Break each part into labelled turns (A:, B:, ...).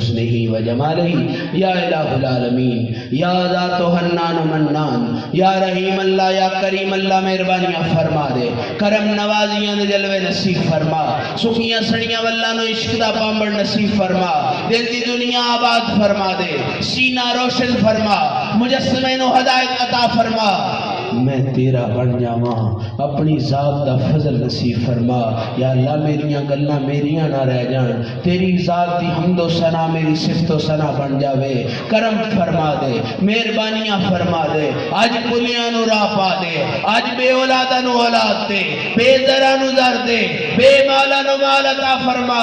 A: حسنہ و جمالہ یا الہ العالمین یا ذات حنان و منان یا رحیم اللہ یا کریم اللہ مہربانیاں فرما دے کرم نوازیاں دے جلوے نصیب فرما سکھیاں سڑیاں واللہ نو عشق دا پامبڑ نصیب فرما دل دی دنیا آباد فرما دے سینہ روشن فرما مجسمے نو ہدایت عطا فرما میں تیرا بن جاواں اپنی ذات دا فضل نصیب فرما یا اللہ میریاں گلاں میریاں نہ رہ جان تیری ذات دی حمد و ثنا میری صفت و ثنا بن جاوے کرم فرما دے مہربانیاں فرما دے آج پلیاں نو راہ پا دے آج بے اولادہ نو اولاد دے بے ذرا نو ذر دے بے مالا نو مال عطا فرما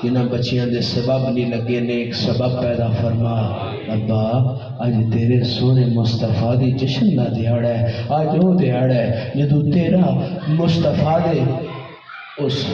A: جنہاں بچیاں دے سبب نہیں لگے نیک سبب پیدا فرما ابا آج تیرے سونے مصطفیٰ دی جشن دا دیہڑا ہے آج وہ دیہڑا ہے جدو تیرا مصطفیٰ دے اس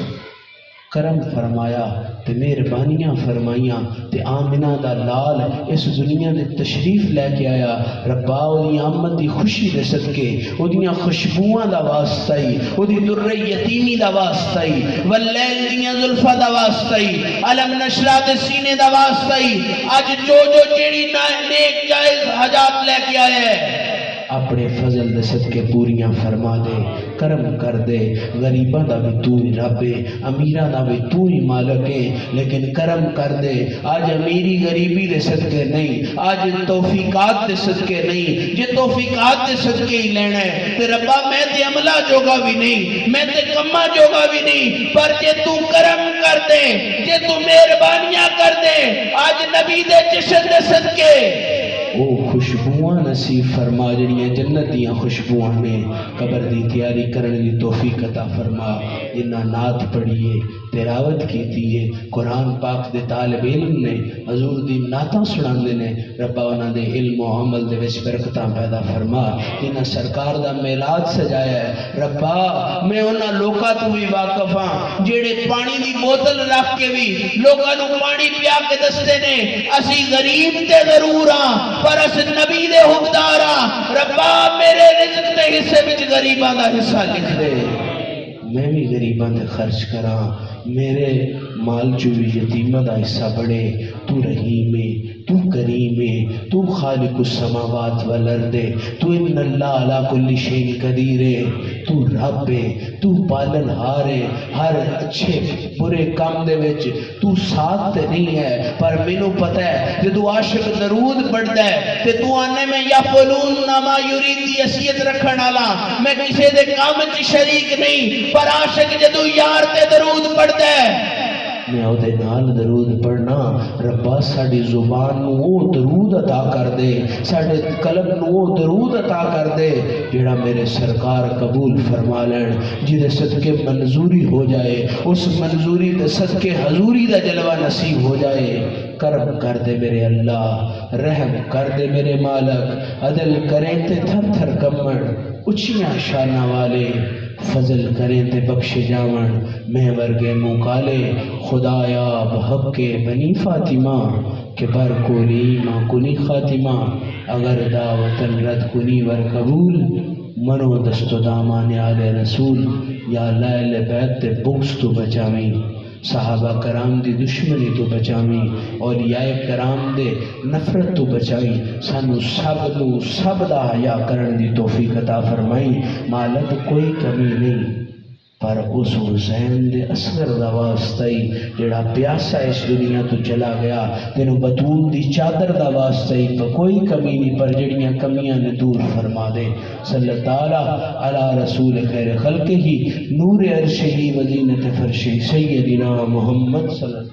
A: کرم فرمایا تے مہربانیاں فرمائیاں تے آمنہ دا لال اس دنیا نے تشریف لے کے آیا ربا دی آمد دی خوشی دے صدقے اودیاں خوشبوئاں دا واسطائی اودی در یتیمی دا واسطائی واللیل دیاں زلفہ دا واسطائی علم نشرہ دے سینے دا واسطائی آج جو جیڑی نیک جائز حجات لے کے آئے ہیں اپنے فضل دے صدقے پوریاں فرما دے کرم کر دے غریباں دا بھی تو ہی رب ہے امیراں دا بھی تو ہی مالک ہے لیکن کرم کر دے آج امیری غریبی دے صدقے نہیں آج توفیقات دے صدقے نہیں جے توفیقات دے صدقے ہی لینا ہے تے ربا میں تے عملہ جوگا بھی نہیں میں تے کمہ جوگا بھی نہیں پر جے تو کرم کر دے جے تو مہربانیاں کر دے آج نبی دے جشن دے صدقے او خوشبوئاں نصیب فرما جڑیاں جنت دیاں خوشبوئاں نے قبر دی تیاری کرنے دی توفیق عطا فرما جنہاں نعت پڑھیے تلاوت کیتی ہے قرآن پاک دے طالب علم نے حضور دی نعتاں سناندے نے ربا انہاں دے علم و عمل دے وچ برکتاں پیدا فرما جنہاں سرکار دا میلاد سجایا ہے ربا میں انہاں لوکاں تو بھی واقف ہاں جڑے پانی دی بوتل رکھ کے بھی لوکاں نو پانی پیا کے دستے نے اسی غریب تے ضرور ہاں پر اس نبی دے حقدار ہاں ربا میرے رزق دے حصے وچ غریباں دا حصہ لکھ دے میں بھی غریباں تے خرچ کراں میرے مال جو بھی یتیمہ دا حصہ بڑھے تو رحیم ہے تو کریم ہے تو خالق السماوات والارض ہے تو ان اللہ علی کل شیء قدیر ہے تو رب ہے تو پالن ہار ہے ہر اچھے برے کام دے وچ تو ساتھ تے نہیں ہے پر مینوں پتہ ہے جدو عاشق درود پڑھدا ہے تے تو آنے میں یفعلون ما یرید دی حیثیت رکھن والا میں کسی دے کام وچ شریک نہیں پر عاشق جدو یار تے درود پڑھدا ہے میں او دے نال درود پڑھنا ربا ساڈی زبان نو او درود عطا کر دے ساڈے قلب نو او درود عطا کر دے جڑا میرے سرکار قبول فرما لین جدے صدقے منظوری ہو جائے اس منظوری دے صدقے حضوری دا جلوہ نصیب ہو جائے کرم کر دے میرے اللہ رحم کر دے میرے مالک عدل کریں تے تھر تھر کمڑ اچھیاں شانہ والے فضل کریں تے بخش جاون میں ورگے مکالے خدایا بحق بنی فاطمہ کہ بر کولی ماں کنی خاتمہ اگر دعوتن رد کنی ور قبول منو دست و دامان آل رسول یا لائل بیت تے بغض تو بچاویں صحابہ کرام دی دشمنی تو بچاویں اولیاء کرام دے نفرت تو بچائی سانو سب دا حیا کرن دی توفیق عطا فرمائی مالک کوئی کمی نہیں پر اس حسین دے اصغر دا واسطائی جڑا پیاسا اس دنیا تو چلا گیا تینو بطول دی چادر دا واسطائی پر کوئی کمی نہیں پر جڑیاں کمیاں نے دور فرما دے صلی اللہ علی رسول خیر خلق ہی نور عرش ہی وزینت فرش سیدنا محمد صلی اللہ